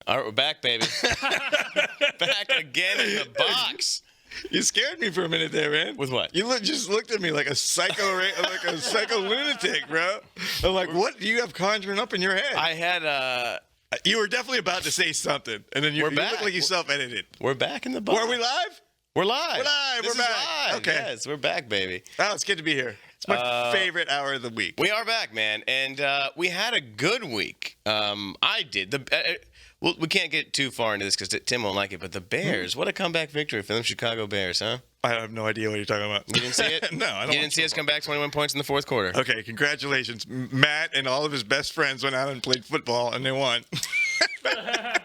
All right, we're back, baby. Back again in the box. You scared me for a minute there, man. With what? You just looked at me like a psycho lunatic, bro. I'm like, what do you have conjuring up in your head? I had You were definitely about to say something, and then you look like you self-edited. We're back in the box. Were we live? We're live. We're live. This We're back. Live. Okay. Yes, we're back, baby. Oh, it's good to be here. It's my favorite hour of the week. We are back, man, and we had a good week. I did. Well, we can't get too far into this because Tim won't like it, but the Bears, what a comeback victory for them Chicago Bears, huh? I have no idea what you're talking about. You didn't see it? No, I don't. You didn't see us come back 21 points in the fourth quarter. Okay, congratulations. Matt and all of his best friends went out and played football, and they won.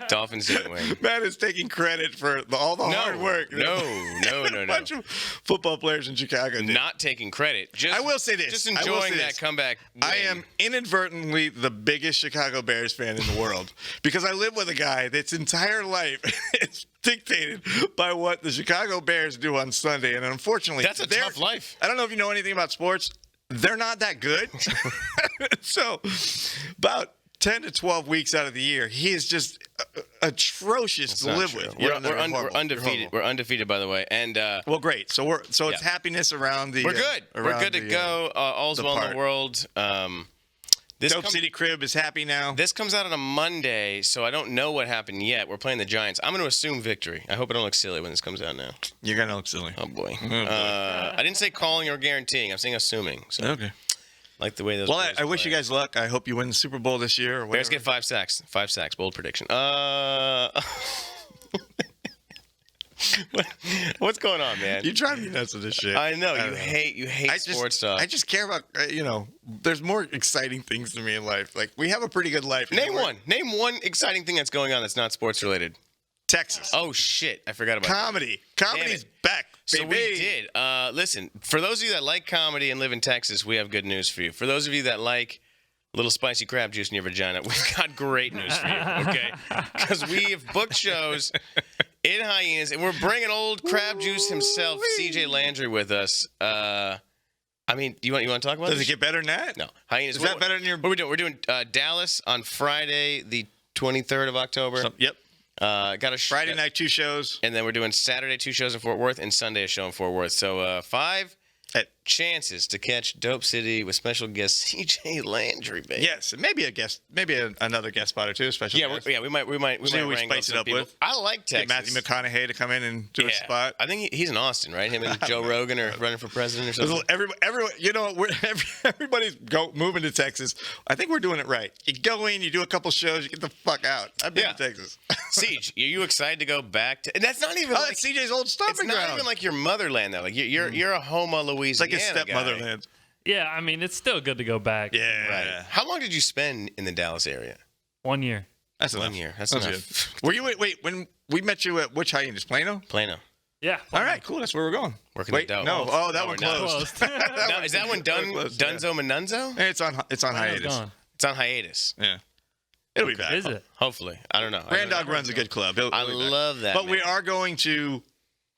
Dolphins didn't win. Matt is taking credit for all the hard work. No. A bunch of football players in Chicago did. Not taking credit. Just, I will say this. Just enjoying that comeback win. I am inadvertently the biggest Chicago Bears fan in the world because I live with a guy that's entire life is dictated by what the Chicago Bears do on Sunday. And unfortunately, that's a tough life. I don't know if you know anything about sports. They're not that good. So about 10 to 12 weeks out of the year, he is just atrocious to live with. We're undefeated. We're undefeated, by the way. And well, great. So it's happiness around the. We're good. We're good to go. All's well in the world. Dope City Crib is happy now. This comes out on a Monday, so I don't know what happened yet. We're playing the Giants. I'm going to assume victory. I hope I don't look silly when this comes out now. You're going to look silly. Oh, boy. I didn't say calling or guaranteeing. I'm saying assuming. So. Okay. Like the way those. Well, I wish you guys luck. I hope you win the Super Bowl this year. Or Bears get 5 sacks. 5 sacks. Bold prediction. What's going on, man? You drive me nuts with this shit. I know. You hate sports stuff. I just care about, there's more exciting things to me in life. Like, we have a pretty good life. Name one. Name one exciting thing that's going on that's not sports related. Texas. Oh, shit. I forgot about comedy. That. Comedy's back, baby. So we did. Listen, for those of you that like comedy and live in Texas, we have good news for you. For those of you that like a little spicy crab juice in your vagina, we've got great news for you, okay? Because we have booked shows in Hyenas, and we're bringing old crab juice himself, CJ Landry, with us. I mean, you want to talk about this? Does it get better than that? No. Hyenas. Is that better than your... What are we doing? We're doing Dallas on Friday, the 23rd of October. Yep. Got a Friday night 2 shows. And then we're doing Saturday 2 shows in Fort Worth and Sunday a show in Fort Worth. So 5 chances to catch Dope City with special guest CJ Landry, baby. Yes, and maybe another guest spot or two, special guest. We might spice it up people. with. I like Texas. Get Matthew McConaughey to come in and do a spot. I think he's in Austin, right? Him and Joe Rogan are running for president or something. Everyone, everybody's moving to Texas. I think we're doing it right. You go in, you do a couple shows, you get the fuck out. I've been to Texas. Siege, are you excited to go back to? And that's not even. That's CJ's old stomping ground. It's not even like your motherland, though. Like you're a Houma, Louisiana. It's like his stepmotherland. Yeah, I mean, it's still good to go back. Yeah. Right. How long did you spend in the Dallas area? 1 year. That's enough. 1 year. That's enough. Were you when we met you at which Hyenas? Plano? Plano. Yeah. All right, cool. That's where we're going. Working the dough. No. Oh, that one closed. Now, is that one done? Dunzo Manunzo? It's on hiatus. It's on hiatus. Yeah. It'll be back. Is it? Hopefully. I don't know. Grand Dog runs a good club. I love that. But we are going to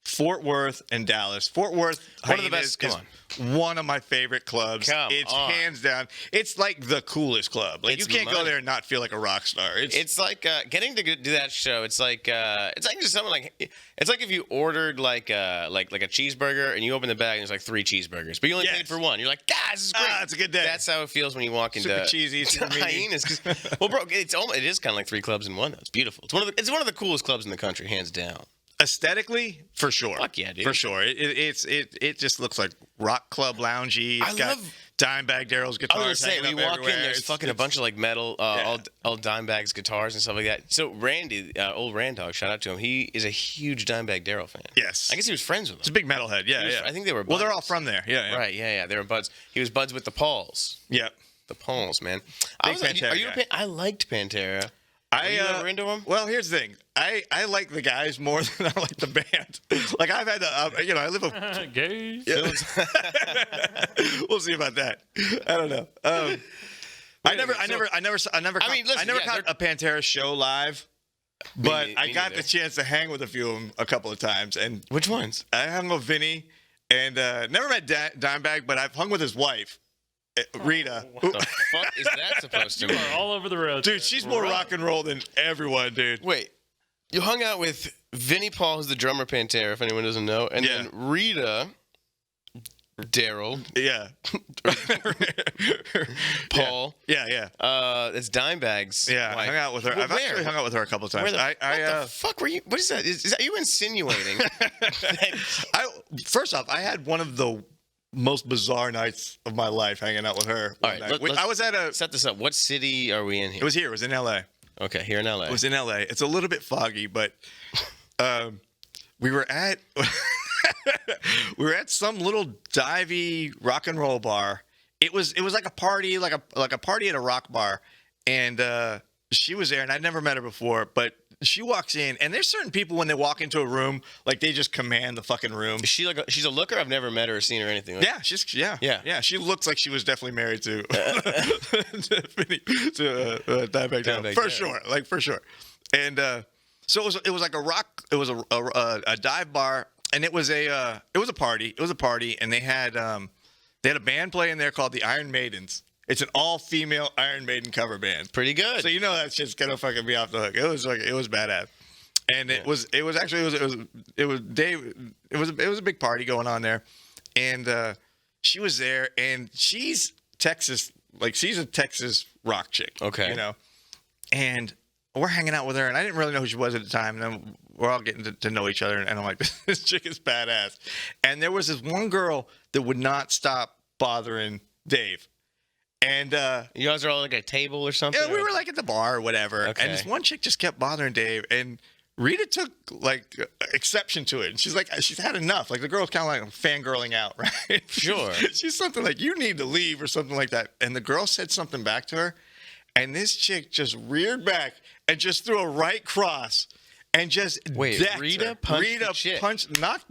Fort Worth and Dallas. Fort Worth, one of the best. is one of my favorite clubs. It's hands down. It's like the coolest club. Like you can't go there and not feel like a rock star. It's like getting to do that show. It's like just something like it's like if you ordered like a cheeseburger and you open the bag and there's like 3 cheeseburgers, but you only paid for one. You're like, this is great. It's a good day. That's how it feels when you walk into super cheesy, super Hyenas. Well, bro, it is kind of like 3 clubs in one. Though. It's beautiful. It's one of the coolest clubs in the country, hands down. Aesthetically, for sure. Fuck yeah, dude. For sure. It just looks like rock club loungy. It's got Dimebag Darrell's guitars. I was going to say, we walk in, there's fucking a bunch of like metal, all Dimebag's guitars and stuff like that. So Randy, old Randog, shout out to him. He is a huge Dimebag Darrell fan. Yes. I guess he was friends with him. He's a big metalhead. Yeah. I think they were buds. Well, they're all from there. Yeah. Right, yeah. They were buds. He was buds with the Pauls. Yeah. The Pauls, man. Pantera I liked Pantera. Are you ever into them? Well, here's the thing. I like the guys more than I like the band. Like I've had to, I live a Gay. Yeah. We'll see about that. I don't know. I never caught a Pantera show live, but I got the chance to hang with a few of them a couple of times. And which ones? I hung with Vinny, and never met Dimebag, but I've hung with his wife. Rita. What the fuck is that supposed to You mean? are all over the road. Dude, she's more rock and roll than everyone, dude. Wait, you hung out with Vinnie Paul, who's the drummer of Pantera, if anyone doesn't know, and then Rita, Daryl, Paul, it's Dimebags. Yeah, I hung out with her. I've actually hung out with her a couple of times. What the fuck were you? What is that? Is that you insinuating? First off, I had one of the most bizarre nights of my life hanging out with her. All right, I was at a. Set this up. What city are we in here? It was here. It was in L.A. Okay, here in L.A. It was in L.A. It's a little bit foggy, but we were at some little divey rock and roll bar. It was like a party, like a party at a rock bar, and she was there, and I'd never met her before, but. She walks in, and there's certain people when they walk into a room, like they just command the fucking room. Is she she's a looker? I've never met her or seen her or anything. Yeah, She looks like she was definitely married to Dimebag Darrell. For sure, like for sure. And so it was like a rock. It was a dive bar, and it was a party. It was a party, and they had a band playing there called the Iron Maidens. It's an all-female Iron Maiden cover band. Pretty good. So you know that shit's gonna fucking be off the hook. It was badass, and it was a big party going on there, and she was there, and she's Texas, like she's a Texas rock chick. Okay, you know, and we're hanging out with her, and I didn't really know who she was at the time, and then we're all getting to know each other, and I'm like, this chick is badass, and there was this one girl that would not stop bothering Dave. And you guys are all like at a table or something? Yeah, we were like at the bar or whatever. Okay. And this one chick just kept bothering Dave. And Rita took like exception to it. And she's like, she's had enough. Like the girl's kind of like fangirling out, right? Sure. She's something like, you need to leave or something like that. And the girl said something back to her. And this chick just reared back and just threw a right cross. And just Rita punched knocked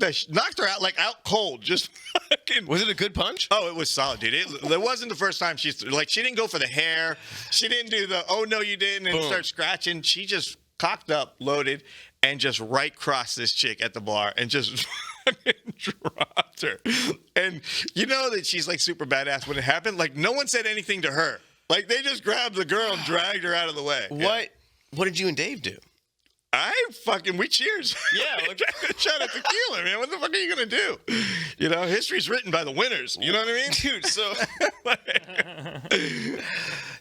her out, like out cold. Just fucking. Was it a good punch? Oh, it was solid, dude. It wasn't the first time she didn't go for the hair. She didn't do the oh no you didn't and start scratching. She just cocked up, loaded, and just right crossed this chick at the bar and just fucking dropped her. And you know that she's like super badass when it happened. Like no one said anything to her. Like they just grabbed the girl and dragged her out of the way. What did you and Dave do? We cheers. Yeah. Shot at tequila, man. What the fuck are you going to do? You know, history's written by the winners. You know what I mean? Dude, so.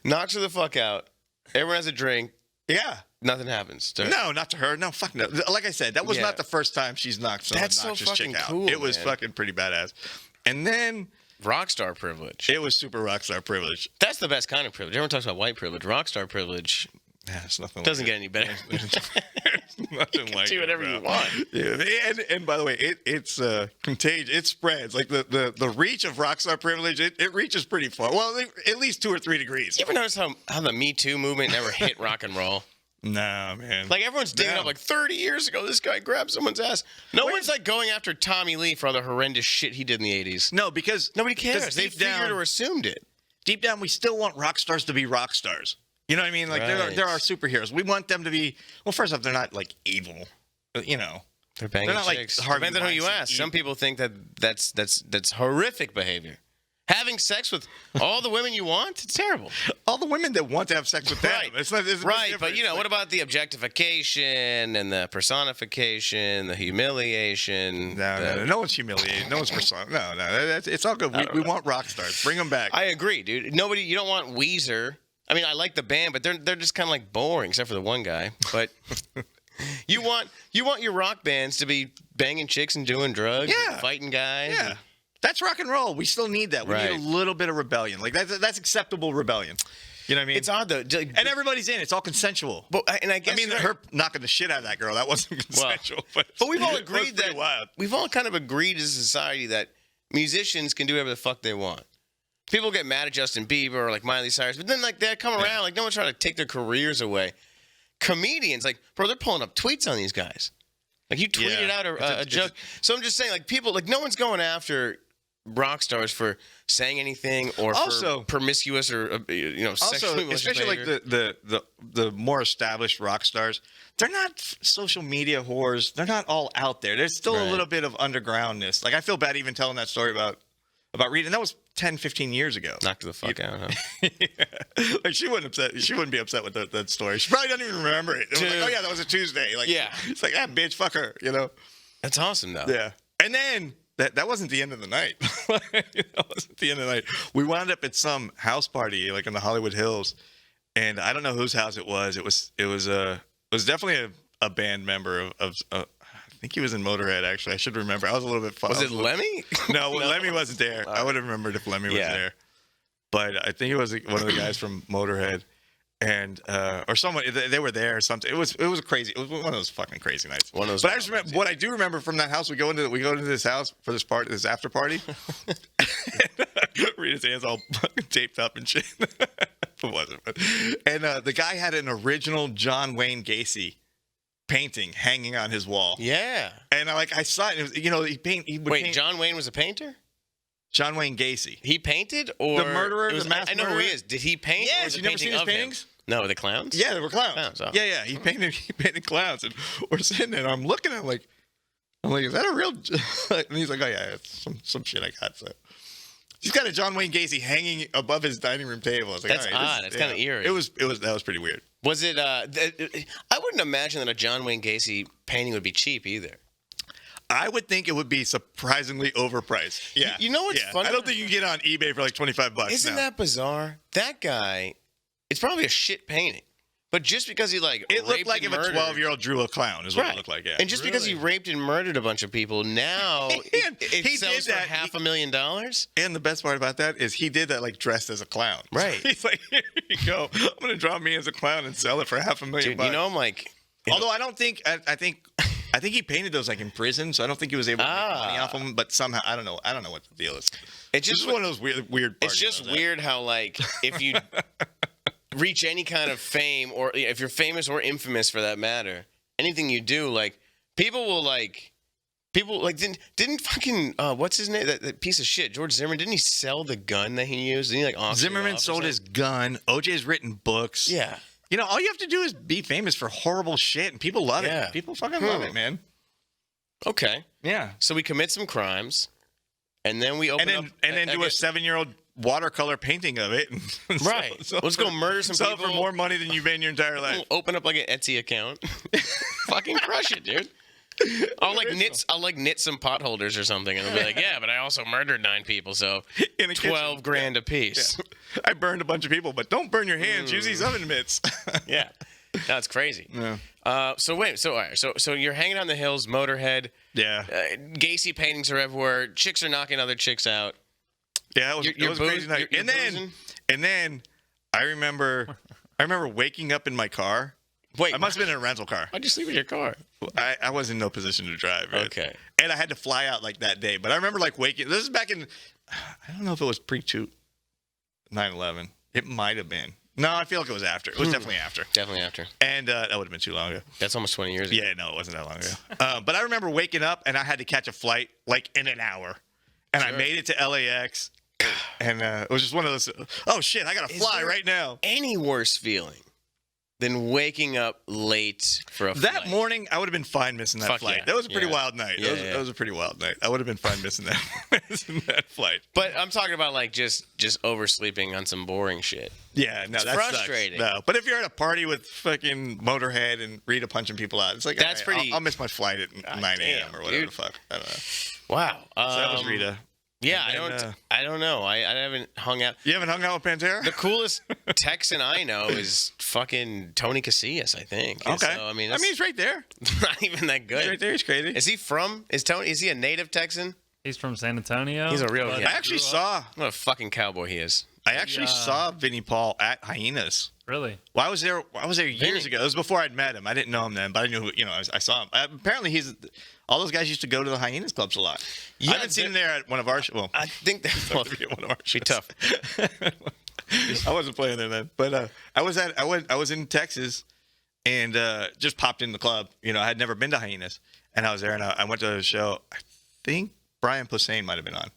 Knocks her the fuck out. Everyone has a drink. Yeah. Nothing happens to her. No, not to her. No, fuck no. Like I said, that was not the first time she's knocked some obnoxious chick out. Cool, it was fucking pretty badass. And then. Rockstar privilege. It was super rockstar privilege. That's the best kind of privilege. Everyone talks about white privilege. Rockstar privilege. Yeah, it's nothing. Doesn't get any better. Nothing you like do whatever you want. Yeah, and by the way, it's contagious. It spreads like the reach of rockstar privilege. It reaches pretty far. Well, at least 2 or 3 degrees. You ever notice how the Me Too movement never hit rock and roll? No, man. Like everyone's digging up like 30 years ago. This guy grabbed someone's ass. No one's like going after Tommy Lee for all the horrendous shit he did in the 80s. No, because nobody cares. They figured or assumed it. Deep down, we still want rock stars to be rock stars. You know what I mean? Like there are superheroes. We want them to be. Well, first off, they're not like evil. You know, they're banging chicks. Like depends on who you ask. Some people think that's horrific behavior. Having sex with all the women you want, it's terrible. All the women that want to have sex with them. Right. It's right, but you know, what about the objectification and the personification, the humiliation? No one's humiliated. No one's it's all good. We want rock stars. Bring them back. I agree, dude. You don't want Weezer. I mean, I like the band, but they're just kind of like boring, except for the one guy. But you want your rock bands to be banging chicks and doing drugs, and fighting guys. Yeah, that's rock and roll. We still need that. We need a little bit of rebellion. Like that's acceptable rebellion. You know what I mean? It's odd though, and everybody's in. It's all consensual. But I guess her knocking the shit out of that girl, that wasn't consensual. But we've all agreed that we've all kind of agreed as a society that musicians can do whatever the fuck they want. People get mad at Justin Bieber or like Miley Cyrus, but then like they come around, like no one's trying to take their careers away. Comedians, like, bro, they're pulling up tweets on these guys. Like you tweeted out a joke. So I'm just saying, like people, like no one's going after rock stars for saying anything or for promiscuous or sexually malicious especially behavior. Like the more established rock stars, they're not social media whores. They're not all out there. There's still a little bit of undergroundness. Like I feel bad even telling that story about Rita, and that was 10, 15 years ago. Knocked the fuck out, huh? Yeah. Like she wouldn't be upset with that story. She probably doesn't even remember it. It was like, oh yeah, that was a Tuesday. Like, yeah, it's like, bitch, fuck her, That's awesome though. Yeah. And then that wasn't the end of the night. That wasn't the end of the night. We wound up at some house party like in the Hollywood Hills, and I don't know whose house it was. It was definitely a band member of I think he was in Motorhead, actually. I should remember. I was a little bit far. Was it Lemmy? No, Lemmy wasn't there. I would have remembered if Lemmy was there. But I think it was one of the guys from Motorhead, and or someone. They were there or something. It was crazy. It was one of those fucking crazy nights. One of those. But I just remember what I do remember from that house. We go into this house for this after party. Rita's hands all fucking taped up and shit. It wasn't. And the guy had an original John Wayne Gacy painting hanging on his wall. Yeah. And I saw it. It was, he would paint. John Wayne was a painter? John Wayne Gacy. He painted, or the murderer, the mass I know murderer? who he is. Did he paint? Yes, you never seen his paintings? No, the clowns? Yeah, they were clowns. Oh. Yeah. He painted clowns, and we're sitting there, and I'm looking at him like, is that a real? And he's like, oh yeah, it's some shit I got. So he's got a John Wayne Gacy hanging above his dining room table. I was like, that's odd. It's kind of eerie. That was pretty weird. Was it? I wouldn't imagine that a John Wayne Gacy painting would be cheap either. I would think it would be surprisingly overpriced. Yeah. You know what's funny? I don't think you can get on eBay for like $25. Isn't that bizarre? That guy, it's probably a shit painting. But just because he it looked like if a 12-year-old drew a clown is what it looked like. Yeah. And just because he raped and murdered a bunch of people, now it sells for $500,000. And the best part about that is he did that like dressed as a clown. Right. He's like, here you go. I'm gonna draw me as a clown and sell it for $500,000. Dude, I'm like. Although I don't think I think he painted those like in prison, so I don't think he was able to make money off them. But somehow I don't know what the deal is. It's just one of those weird. It's just weird how like if you reach any kind of fame, or if you're famous or infamous for that matter, anything you do, like people didn't fucking what's his name, that piece of shit George Zimmerman, didn't he sell the gun that he used? Didn't he like Zimmerman sold his gun. OJ's written books. Yeah. All you have to do is be famous for horrible shit, and people love it. People fucking love it, man. Okay. Yeah. So we commit some crimes, and then we open up, and then do a 7-year-old watercolor painting of it. Right. Let's go murder some people. Sell it for more money than you've made in your entire life. We'll open up like an Etsy account. Fucking crush it, dude. I'll knit some potholders or something, and they'll be like, yeah, but I also murdered 9 people, so $12,000 a piece. Yeah. I burned a bunch of people, but don't burn your hands. Use these oven mitts. Yeah, that's crazy. Yeah. So you're hanging out in the hills, Motorhead. Yeah. Gacy paintings are everywhere. Chicks are knocking other chicks out. Yeah, it was a crazy night. And then I remember waking up in my car. Wait, I must have been in a rental car. Why'd you sleep in your car? I was in no position to drive. Right? Okay. And I had to fly out like that day. But I remember like waking. This is back in. I don't know if it was pre-9/11. It might have been. No, I feel like it was after. It was definitely after. Definitely after. And that would have been too long ago. That's almost 20 years ago. Yeah, no, it wasn't that long ago. But I remember waking up and I had to catch a flight like in an hour, and I made it to LAX. And it was just one of those. Oh shit! I gotta fly right now. Any worse feeling than waking up late for a flight? That morning, I would have been fine missing that flight. Yeah. That was a pretty wild night. Yeah, that was a pretty wild night. I would have been fine missing that flight. But I'm talking about like just oversleeping on some boring shit. Yeah, no, that's frustrating. No, but if you're at a party with fucking Motorhead and Rita punching people out, it's like that's pretty. I'll miss my flight at 9 a.m. or whatever the fuck. I don't know. Wow. So that was Rita. Yeah, I don't know. I haven't hung out. You haven't hung out with Pantera? The coolest Texan I know is fucking Tony Casillas, I think. Okay. So, I mean, he's right there. Not even that good. He's right there. He's crazy. Is he a native Texan? He's from San Antonio. He's a real I actually saw. What a fucking cowboy he is. I actually saw Vinnie Paul at Hyenas. Really? Well, I was there years ago. It was before I'd met him. I didn't know him then, but I knew who. I saw him. Apparently, all those guys used to go to the Hyenas clubs a lot. Yeah, I haven't seen him there at one of our shows. Well, I think that one of our shows. Be tough. I wasn't playing there then, but I was in Texas and just popped in the club. I had never been to Hyenas, and I was there, and I went to a show. I think Brian Posehn might have been on.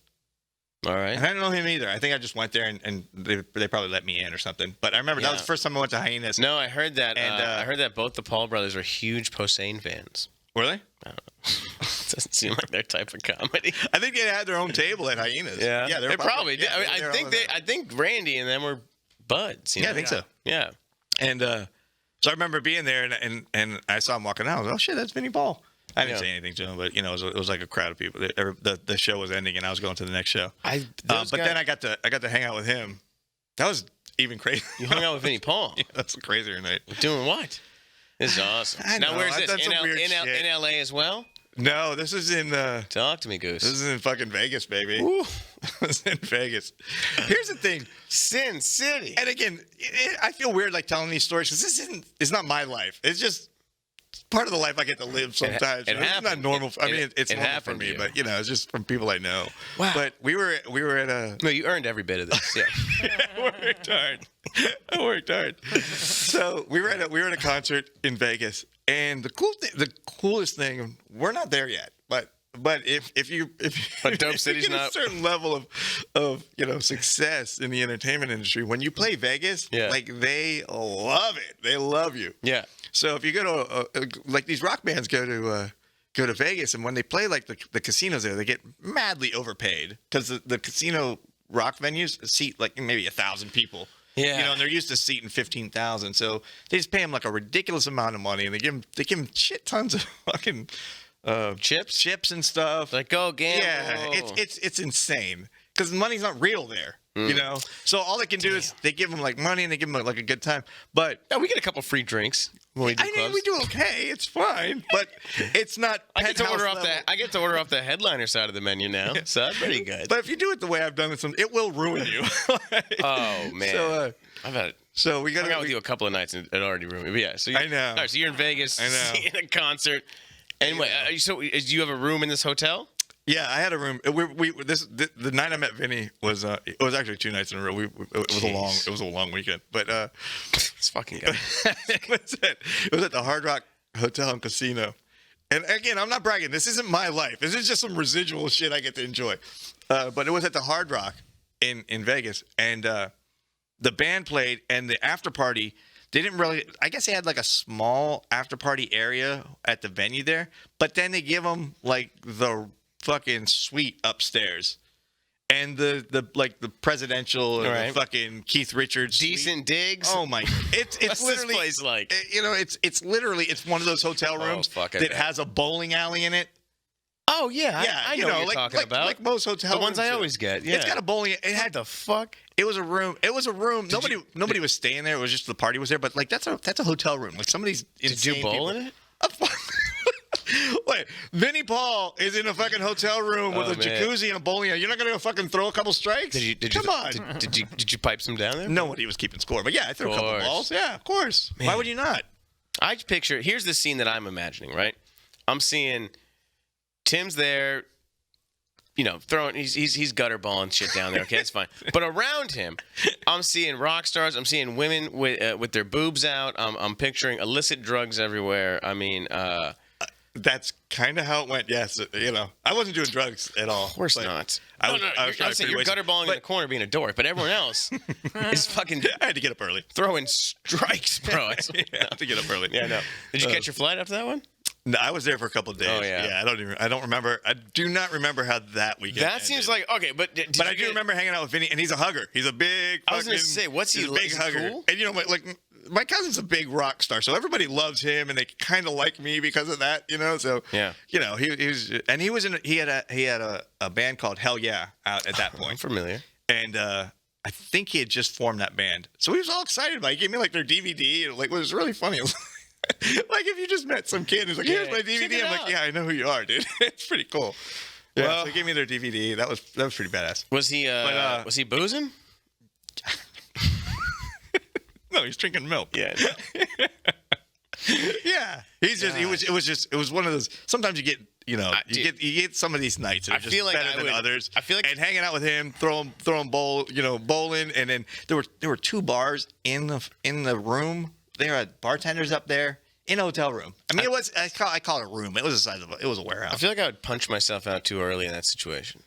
All right. And I don't know him either. I think I just went there and they probably let me in or something. But I remember that was the first time I went to Hyenas. No, I heard that. And I heard that both the Paul brothers were huge Posehn fans. Were they? I don't know. Doesn't seem like their type of comedy. I think they had their own table at Hyenas. Yeah, they probably did. Yeah, I think Randy and them were buds. I think so. Yeah. And so I remember being there, and I saw him walking out. I was like, oh shit, that's Vinnie Paul. I didn't say anything to him, but it was like a crowd of people. The show was ending, and I was going to the next show. Then I got to hang out with him. That was even crazy. You hung out with Vinnie Paul. Yeah, that's a crazier night. Doing what? This is awesome. I know, now where's this? In LA as well? No, this is in. Talk to me, Goose. This is in fucking Vegas, baby. Ooh. This is in Vegas. Here's the thing, Sin City. and again, I feel weird like telling these stories because it's not my life. It's just part of the life I get to live sometimes. It's not normal. It's normal for me, but it's just from people I know. Wow. But we were at a. No, you earned every bit of this. Yeah. I worked hard. So we were at a concert in Vegas, and the coolest thing, we're not there yet, but if you Dope City's get a certain level of success in the entertainment industry, when you play Vegas, like they love it. They love you. Yeah. So if you go to like these rock bands go to Vegas, and when they play like the casinos there, they get madly overpaid because the casino rock venues seat like maybe 1,000 people. Yeah. And they're used to seating 15,000, so they just pay them like a ridiculous amount of money, and they give them shit tons of fucking chips and stuff. Like, go gamble. Yeah, it's insane because the money's not real there. So all they can do is they give them like money and they give them like a good time. But we get a couple free drinks when we do clubs. We do okay. It's fine, but it's not. I get to order off the headliner side of the menu now, so that's pretty good. But if you do it the way I've done it, it will ruin you. Oh man. So I've had it. So we got to hang out with you a couple of nights and it already ruined me. But yeah. So I know. All right, so you're in Vegas. I know. Seeing a concert. Anyway, so do you have a room in this hotel? Yeah, I had a room. The night I met Vinny was it was actually 2 nights in a row. It was a long weekend, but it's fucking good. It was at the Hard Rock Hotel and Casino, and again, I'm not bragging. This isn't my life. This is just some residual shit I get to enjoy. But it was at the Hard Rock in Vegas, and the band played, and the after party. They didn't really. I guess they had like a small after party area at the venue there, but then they give them like the fucking suite upstairs, and the presidential the fucking Keith Richards decent suite. Digs. Oh my! It's What's literally this place like? It's one of those hotel rooms that has a bowling alley in it. Oh yeah, I know what you're talking about. Like most hotel rooms. The ones I always get. Yeah, it's got a bowling. It had the fuck. It was a room. Nobody was staying there. It was just the party was there. But like that's a hotel room. Like somebody's did you bowl in it? Wait, Vinnie Paul is in a fucking hotel room with a jacuzzi and a bowling alley. You're not gonna go fucking throw a couple strikes? Come on. Did you pipe some down there? Nobody was keeping score, but yeah, I threw a couple balls. Yeah, of course. Man. Why would you not? I picture. Here's the scene that I'm imagining. Right, I'm seeing Tim's there. Throwing. He's gutter balling shit down there. Okay, that's fine. But around him, I'm seeing rock stars. I'm seeing women with their boobs out. I'm picturing illicit drugs everywhere. I mean. That's kind of how it went. Yes, I wasn't doing drugs at all. Of course not. I was you're gutterballing in the corner being a dork, but everyone else is fucking. I had to get up early, throwing strikes, bro. I had to get up early. Yeah, no. Did you catch your flight after that one? No, I was there for a couple of days. Oh yeah. I don't remember. I do not remember how that weekend. That ended. Seems like okay, but I do remember hanging out with Vinny, and he's a hugger. He's a big. I was gonna say, what's he? Big hugger. Cool? And my cousin's a big rock star, so everybody loves him, and they kind of like me because of that, So yeah, he was in. He had a band called Hell Yeah out at that point. I'm familiar. And I think he had just formed that band, so he was all excited about it. He gave me like their DVD, and it was really funny. Like if you just met some kid who's like, "Here's my DVD," I'm like, "Yeah, I know who you are, dude." It's pretty cool. Yeah, so he gave me their DVD. That was pretty badass. Was he? Was he boozing? No, he's drinking milk. Yeah. Yeah. He's just. It was one of those. Sometimes you get. You get some of these nights that are just better than others. I feel like and hanging out with him, throwing bowling, and then there were 2 bars in the room. There are bartenders up there in a hotel room. I mean, I call it a room. It was the size of it was a warehouse. I feel like I would punch myself out too early in that situation.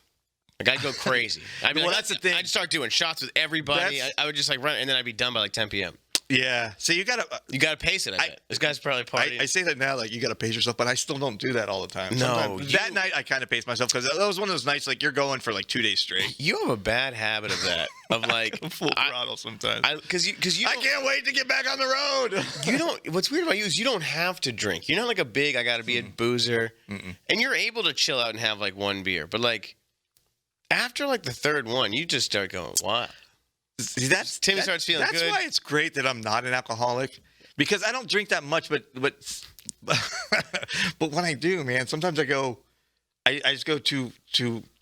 Like I'd go crazy. That's the thing. I'd start doing shots with everybody. I would just like run, and then I'd be done by like 10 p.m. Yeah. So you gotta pace it. I bet this guy's probably partying. I say that now, like you gotta pace yourself, but I still don't do that all the time. No, that night I kind of pace myself because that was one of those nights like you're going for like 2 days straight. You have a bad habit of that, of like full throttle sometimes. Because you I can't wait to get back on the road. You don't. What's weird about you is you don't have to drink. You're not like a big I gotta be a boozer, and you're able to chill out and have like one beer. But like after like the third one, you just start going, what? See, Timmy starts feeling good. That's why it's great that I'm not an alcoholic because I don't drink that much. But but when I do, man, sometimes I just go too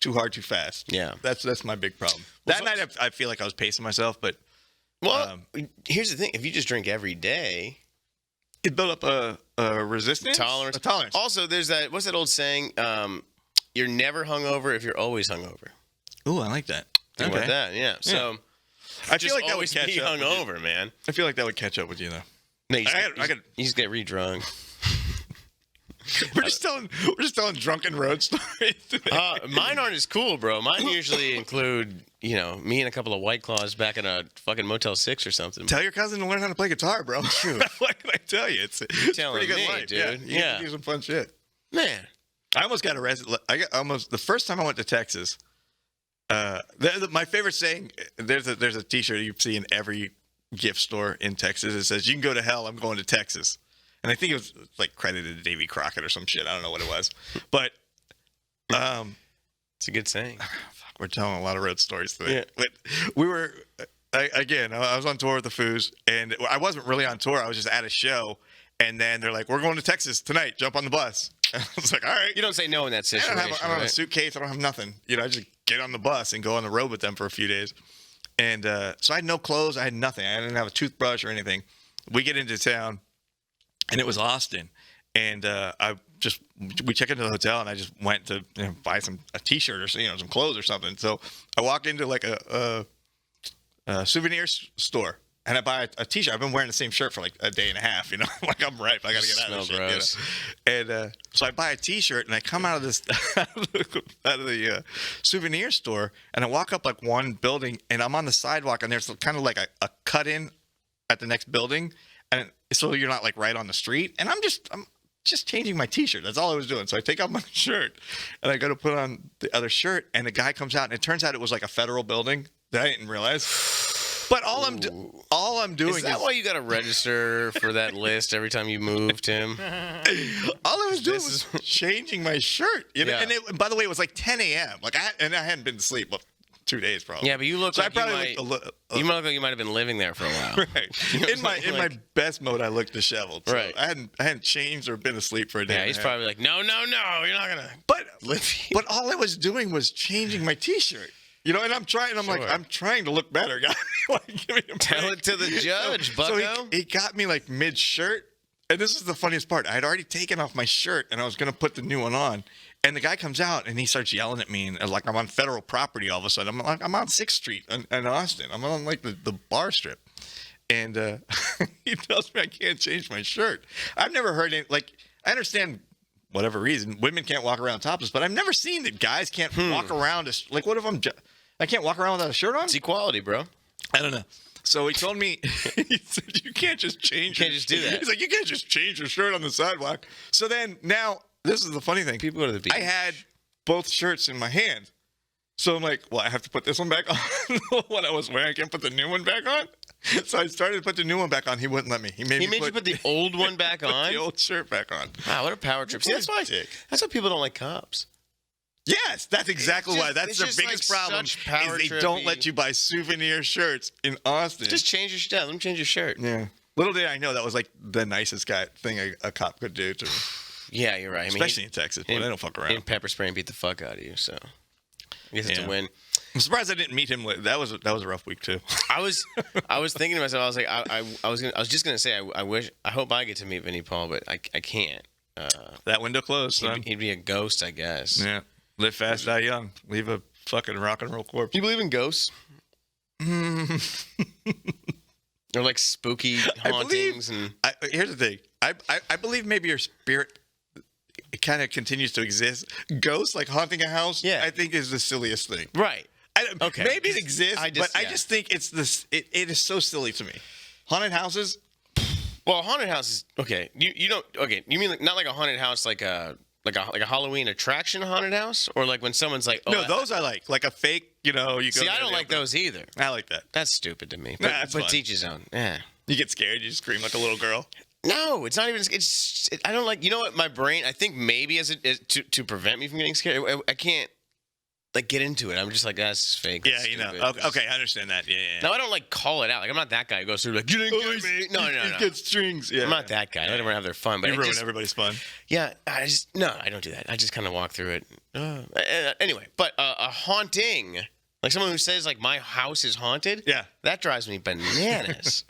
hard, too fast. Yeah, that's my big problem. That night I feel like I was pacing myself, but here's the thing: if you just drink every day, it built up a resistance, tolerance. A tolerance. Also, there's that. What's that old saying? You're never hungover if you're always hungover. Ooh, I like that. Think about that. Yeah. So. I feel like that would catch up. Hungover, man. I feel like that would catch up with you, though. No, you just get re-drunk. We're just telling drunken road stories today. Mine aren't as cool, bro. Mine usually include, me and a couple of White Claws back in a fucking Motel 6 or something. Tell your cousin to learn how to play guitar, bro. What can I tell you? It's pretty good life, dude. Yeah, you can do some fun shit. Man, I almost got arrested. The first time I went to Texas. My favorite saying, there's a T-shirt you see in every gift store in Texas. It says, "You can go to hell. I'm going to Texas," and I think it was like credited to Davy Crockett or some shit. I don't know what it was, but it's a good saying. We're telling a lot of road stories today. Yeah. But we were I was on tour with the Foos, and I wasn't really on tour. I was just at a show, and then they're like, "We're going to Texas tonight. Jump on the bus." And I was like, "All right." You don't say no in that situation. I don't have a suitcase. I don't have nothing. I just get on the bus and go on the road with them for a few days. And so I had no clothes. I had nothing. I didn't have a toothbrush or anything. We get into town, and it was Austin. And we check into the hotel, and I just went to buy a T-shirt or some clothes or something. So I walk into like a souvenir store. And I buy a T-shirt. I've been wearing the same shirt for like a day and a half, like I'm ripe. I got to get out of this shit. And so I buy a T-shirt, and I come out of the souvenir store, and I walk up like one building, and I'm on the sidewalk, and there's kind of like a cut-in at the next building, and so you're not like right on the street. And I'm just changing my T-shirt. That's all I was doing. So I take off my shirt, and I go to put on the other shirt, and the guy comes out, and it turns out it was like a federal building that I didn't realize. But all I'm doing is that why you got to register for that list every time you move, Tim? All I was doing was changing my shirt. Yeah. And by the way, it was like 10 a.m. Like I hadn't been to sleep 2 days probably. Yeah, but you look like you might have been living there for a while. Right. In my best mode, I looked disheveled. So right. I hadn't changed or been asleep for a day. Yeah, he's probably like, no, you're not gonna. But all I was doing was changing my T-shirt. And I'm trying. I'm like, I'm trying to look better, guys. Give me a Tell it to the judge, bucko. So he got me like mid-shirt, and this is the funniest part. I had already taken off my shirt, and I was gonna put the new one on. And the guy comes out, and he starts yelling at me, and like I'm on federal property all of a sudden. I'm on 6th Street in Austin. I'm on like the bar strip, and he tells me I can't change my shirt. I've never heard it. Like I understand. Whatever reason, women can't walk around topless, but I've never seen that guys can't walk around. Like, what if I can't walk around without a shirt on? It's equality, bro. I don't know. So he told me, he said, you can't just change. You can't just do that. He's like, you can't just change your shirt on the sidewalk. So then now, this is the funny thing. People go to the beach. I had both shirts in my hand. So I'm like, well, I have to put this one back on. What I was wearing, I can't put the new one back on. So I started to put the new one back on. He wouldn't let me. He made you put the old one back on? The old shirt back on. Wow, what a power trip. See, that's why people don't like cops. Yes, that's exactly why. That's their biggest problem is they don't let you buy souvenir shirts in Austin. Just change your shirt. Let me change your shirt. Yeah. Little did I know that was like the nicest thing a cop could do to me. Yeah, you're right. Especially in Texas, but they don't fuck around. And pepper spray and beat the fuck out of you, so I guess it's a win. I'm surprised I didn't meet him. That was a rough week too. I was thinking to myself. I was like, I was just gonna say, I hope I get to meet Vinnie Paul, but I can't. That window closed. He'd be a ghost, I guess. Yeah, live fast, die young. Leave a fucking rock and roll corpse. You believe in ghosts? Or like spooky hauntings? Here's the thing. I believe maybe your spirit. It kind of continues to exist. Ghosts, like haunting a house, I think is the silliest thing. Right. Okay. Maybe it exists, but I just think it's this. It is so silly to me. Haunted houses? Well, haunted houses. Okay, you don't. Okay, you mean not like a haunted house, like a Halloween attraction haunted house, or like when someone's like, oh, no, those I like a fake. You go. See, I don't like those either. I like that. That's stupid to me. But, but teach his own. Yeah. You get scared. You scream like a little girl. No, it's not even. I don't like. You know what? My brain. I think maybe to prevent me from getting scared. I can't like get into it. I'm just like, that's fake. Yeah, you know. Okay, I understand that. Yeah. No, I don't like call it out. Like I'm not that guy who goes through like you didn't get me. No. You get strings. Yeah. I'm not that guy. I let everyone have their fun. But you ruin everybody's fun. Yeah, I don't do that. I just kind of walk through it. Anyway, but a haunting, like someone who says like my house is haunted. Yeah, that drives me bananas.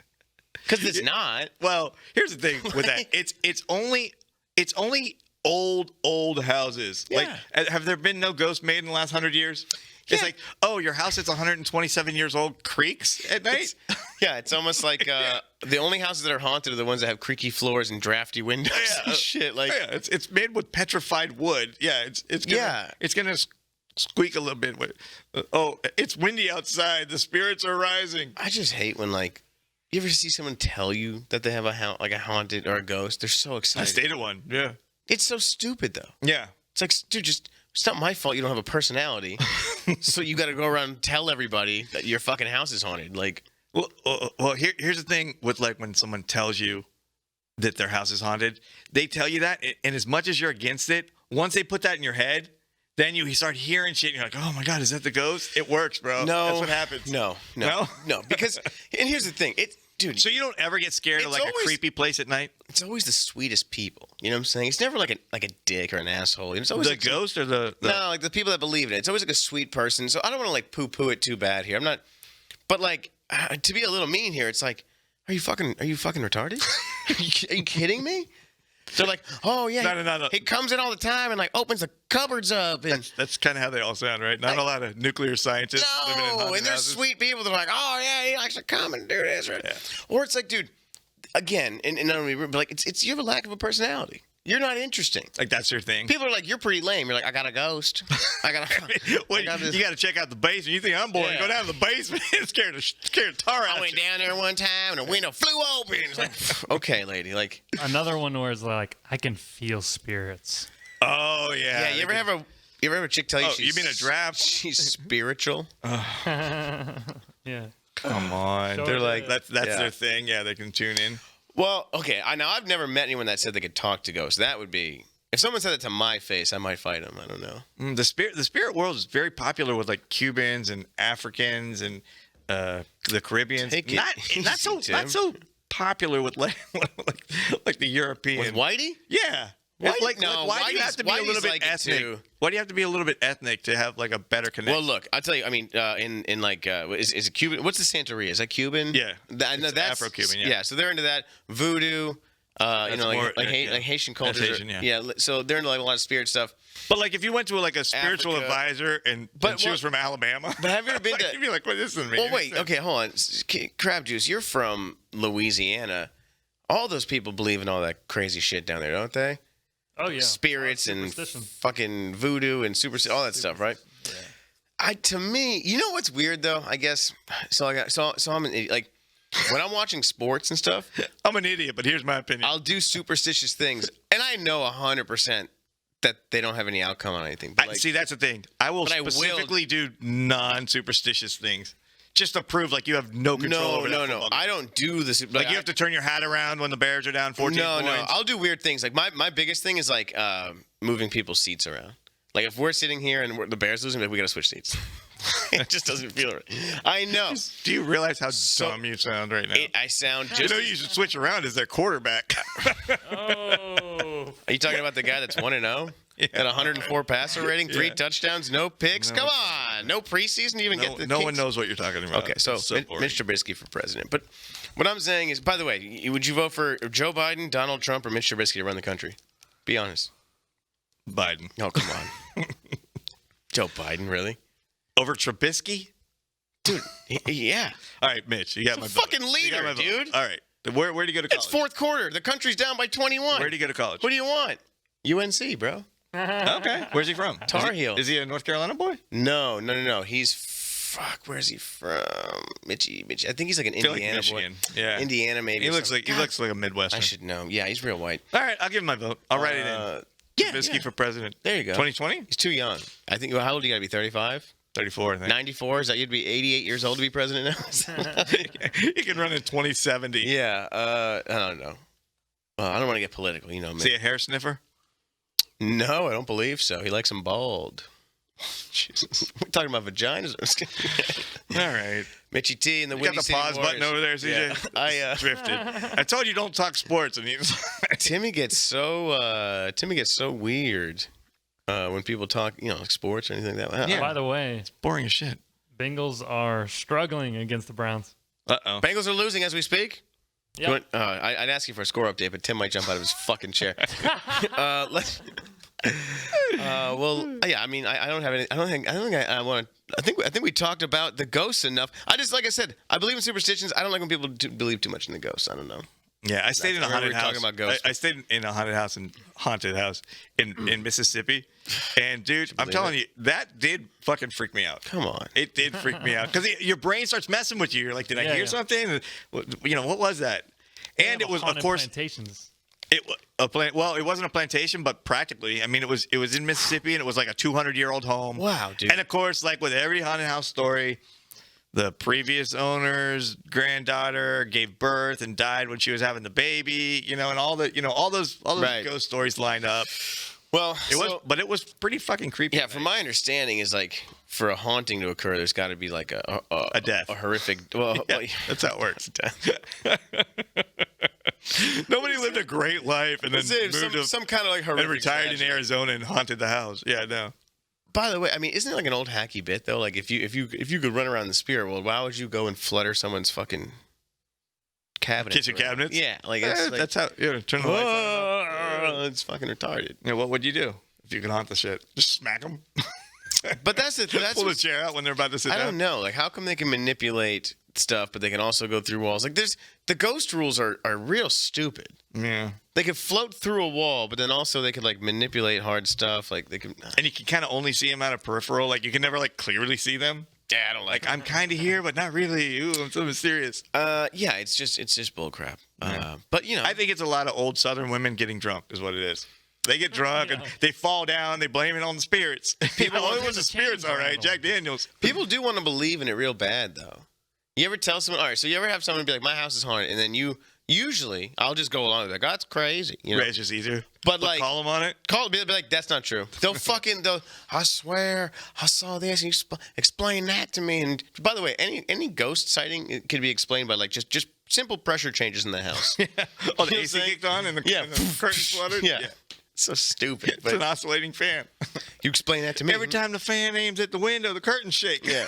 Because it's not. Well, here's the thing with that. It's only old houses. Yeah. Like, have there been no ghosts made in the last 100 years? It's like, oh, your house that's 127 years old creaks at night? It's almost like the only houses that are haunted are the ones that have creaky floors and drafty windows and shit. Like, it's made with petrified wood. Yeah, it's gonna squeak a little bit. It's windy outside. The spirits are rising. I just hate when like. You ever see someone tell you that they have a haunted or a ghost? They're so excited. I stayed at one. Yeah. It's so stupid though. Yeah. It's like, dude, it's not my fault you don't have a personality. So you got to go around and tell everybody that your fucking house is haunted. Like, well, here's the thing with like when someone tells you that their house is haunted, they tell you that, and as much as you're against it, once they put that in your head, then you start hearing shit, and you're like, oh my God, is that the ghost? It works, bro. No. That's what happens. No. Because, and here's the thing. Dude. So you don't ever get scared of like a creepy place at night? It's always the sweetest people. You know what I'm saying? It's never like a dick or an asshole. It's always the ghost or the... No, like the people that believe in it. It's always like a sweet person. So I don't want to like poo-poo it too bad here. I'm not... But like, to be a little mean here, it's like, are you fucking retarded? Are you kidding me? They're like, oh yeah, no. He comes in all the time and like opens the cupboards up. And that's kind of how they all sound, right? Not a lot of nuclear scientists living in haunted and there's houses. Sweet people that are like, oh yeah, he likes to come and do this, right? Yeah. Or it's like, dude, again, and not only, but like it's you have a lack of a personality. You're not interesting. Like that's your thing. People are like, you're pretty lame. You're like, I got a ghost. You got to check out the basement. You think I'm boring? Yeah. Go down to the basement. scared the tar out. I went down there one time and a window flew open. It's like, okay, lady. Like another one where it's like, I can feel spirits. Oh yeah. Yeah. You ever have a chick tell you? You mean a draft? She's spiritual. Yeah. Come on. They're like that's their thing. Yeah, they can tune in. Well, okay. I've never met anyone that said they could talk to ghosts. That would be if someone said it to my face, I might fight them. I don't know. The spirit world is very popular with like Cubans and Africans and the Caribbeans. Not so popular with like the European. With Whitey? Yeah. Why do you have to be a little bit ethnic? Why do you have to be a little bit ethnic to have like a better connection? Well, look, I'll tell you. I mean, in like, is it Cuban? What's the Santeria? Is that Cuban? Yeah, that's Afro-Cuban. Yeah, so they're into that voodoo. Like Haitian culture. Yeah. So they're into like a lot of spirit stuff. But like, if you went to like a spiritual advisor and she was from Alabama, but have you ever been to? You'd be like, "What this is me?" Well, wait. Okay, hold on. Crab Juice, you're from Louisiana. All those people believe in all that crazy shit down there, don't they? Oh yeah, spirits and fucking voodoo and all that stuff, right? Yeah. To me, you know what's weird though? I guess so. I'm an idiot. Like when I'm watching sports and stuff, I'm an idiot. But here's my opinion: I'll do superstitious things, and I know 100% that they don't have any outcome on anything. But see, that's the thing. I will specifically do non-superstitious things. Just to prove like you have no control over that. No. I don't do this. Like you have to turn your hat around when the Bears are down 14 points. No. I'll do weird things. Like my biggest thing is like moving people's seats around. Like if we're sitting here and the Bears losing, we got to switch seats. It just doesn't feel right. I know. Do you realize how dumb you sound right now? I sound just... You know you should switch around as their quarterback. Oh. Are you talking about the guy that's 1-0? Yeah. At 104 passer rating, 3 touchdowns, no picks. Come on, no preseason. Even get the. No one knows what you're talking about. Okay, so Mitch Trubisky for president. But what I'm saying is, by the way, would you vote for Joe Biden, Donald Trump, or Mitch Trubisky to run the country? Be honest. Biden. Oh come on, Joe Biden, really? Over Trubisky, dude? Yeah. All right, Mitch, you got my fucking leader, dude. All right, where do you go to college? It's fourth quarter. The country's down by 21. Where do you go to college? What do you want? UNC, bro. Okay. Where's he from? Tar Heel. Is he a North Carolina boy? No. He's fuck, where's he from? Mitchie. I think he's like an Indiana boy. Yeah, Indiana maybe. He looks like a Midwestern. I should know. Yeah, he's real white. All right, I'll give him my vote. I'll write it in. Trubisky for president. There you go. 2020. He's too young. I think. Well, how old do you got to be? 35. 34, I think. 94? Is that you'd be 88 years old to be president now? He can run in 2070. Yeah. I don't know. I don't want to get political, you know. Is he a hair sniffer? No, I don't believe so. He likes them bald. Jesus. We're talking about vaginas. All right. Mitchie T and the Windy got the City pause Warriors. button over there, CJ. Yeah. I drifted. I told you don't talk sports, and Timmy gets so weird when people talk, like sports or anything like that. Yeah. By the way, it's boring as shit. Bengals are struggling against the Browns. Uh-oh. Bengals are losing as we speak. Yep. I'd ask you for a score update, but Tim might jump out of his fucking chair. Well, yeah. I mean, I don't have any. I think we talked about the ghosts enough. Like I said, I believe in superstitions. I don't like when people believe too much in the ghosts. I don't know. Yeah, I stayed in a haunted house. Talking about ghosts. I stayed in a haunted house in Mississippi, and dude, I'm telling you, that did fucking freak me out. Come on, it did freak me out because your brain starts messing with you. You're like, did I hear something? What was that? And it was, of course, plantations. Well, it wasn't a plantation, but practically. I mean, it was in Mississippi, and it was like a 200-year-old home. Wow, dude. And of course, like with every haunted house story, the previous owner's granddaughter gave birth and died when she was having the baby. And all those right. ghost stories lined up. Well, it was pretty fucking creepy. Yeah, from my understanding, is like for a haunting to occur, there's got to be like a death, a horrific. Well, that's how it works. Nobody lived a great life and then moved to some kind of like horrific. And retired tragedy. in Arizona and haunted the house. Yeah, no. By the way, I mean, isn't it like an old hacky bit though? Like if you could run around the spirit world, why would you go and flutter someone's fucking cabinet? Kitchen cabinets? Yeah, that's how. Turn the lights on. It's fucking retarded. Yeah, what would you do if you could haunt the shit? Just smack them. But that's pull the chair out when they're about to sit down. I don't know. Like, how come they can manipulate stuff, but they can also go through walls? Like, the ghost rules are real stupid. Yeah. They could float through a wall, but then also they could like manipulate hard stuff. Like they could. And you can kind of only see them out of peripheral. Like you can never like clearly see them. Yeah, I don't like. I'm kind of here, but not really. Ooh, I'm so mysterious. Yeah, it's just bullcrap. Yeah. But I think it's a lot of old Southern women getting drunk, is what it is. They get drunk and they fall down. They blame it on the spirits. People, it was the spirits, all right. Jack Daniels. People do want to believe in it real bad, though. You ever tell someone? All right, so you ever have someone be like, "My house is haunted," and then usually I'll just go along with it. Like, "Oh, that's crazy." Right, it's just easier. But like, call them on it. Be like, "That's not true." They'll. I swear, I saw this. And you explain that to me. And by the way, any ghost sighting could be explained by like just simple pressure changes in the house. Yeah. Oh, the AC kicked on and the curtains fluttered. Yeah. So stupid. It's an oscillating fan. You explain that to me. Every time the fan aims at the window, the curtains shake. Yeah.